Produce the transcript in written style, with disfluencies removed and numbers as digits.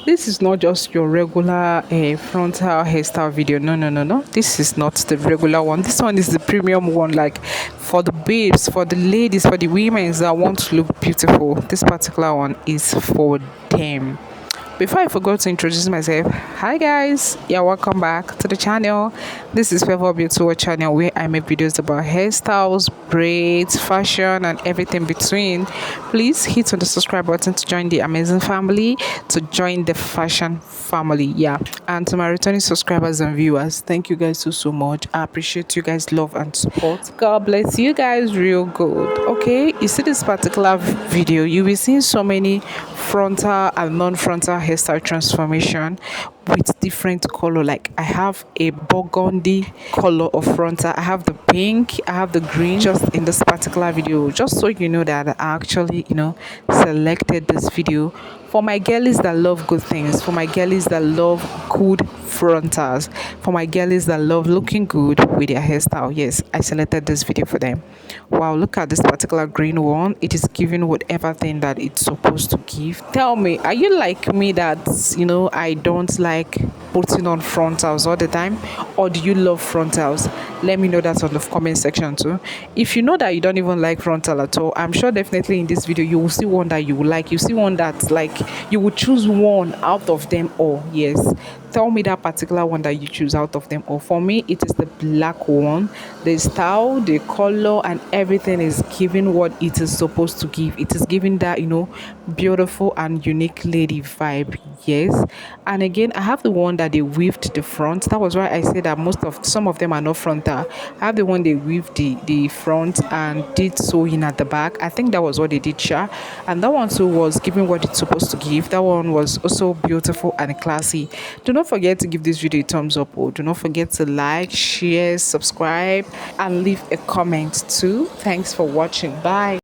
This is not just your regular frontal hairstyle video. No, no, no, no. This is not the regular one. This one is the premium one, like for the babes, for the ladies, for the women that want to look beautiful. This particular one is for them. Before I forgot to introduce myself, hi guys, yeah, welcome back to the channel. This is Favor Beauty World channel, where I make videos about hairstyles, braids, fashion, and everything between. Please hit on the subscribe button to join the amazing family, to join the fashion family. Yeah, and to my returning subscribers and viewers, thank you guys so much. I appreciate you guys' love and support. God bless you guys real good. Okay, you see this particular video, you'll be seeing so many frontal and non-frontal hairstyle transformation with different color. Like I have a burgundy color of frontal, I have the pink, I have the green, just in this particular video, just so you know that I actually selected this video for my girlies that love good things, for my girlies that love good frontals, for my girlies that love looking good with their hairstyle. Yes, I selected this video for them. Wow, look at this particular green one. It is giving whatever thing that it's supposed to give. Tell me, are you like me that I don't like putting on frontals all the time, or do you love frontals? Let me know that on the comment section too. If you know that you don't even like frontal at all, I'm sure definitely in this video you will see one that you will like. You see one that's like you would choose one out of them all. Yes, tell me that particular one that you choose out of them all. For me, it is the black one. The style, the color, and everything is giving what it is supposed to give. It is giving that beautiful and unique lady vibe. Yes, and again, I have the one that they weaved the front. That was why I said that some of them are not frontal. I have the one they weaved the front and did sewing at the back. I think that was what they did, sure. And that one too was giving what it's supposed to give. That one was also beautiful and classy. Do not forget to give this video a thumbs up, or do not forget to like, share, subscribe, and leave a comment too. Thanks for watching. Bye.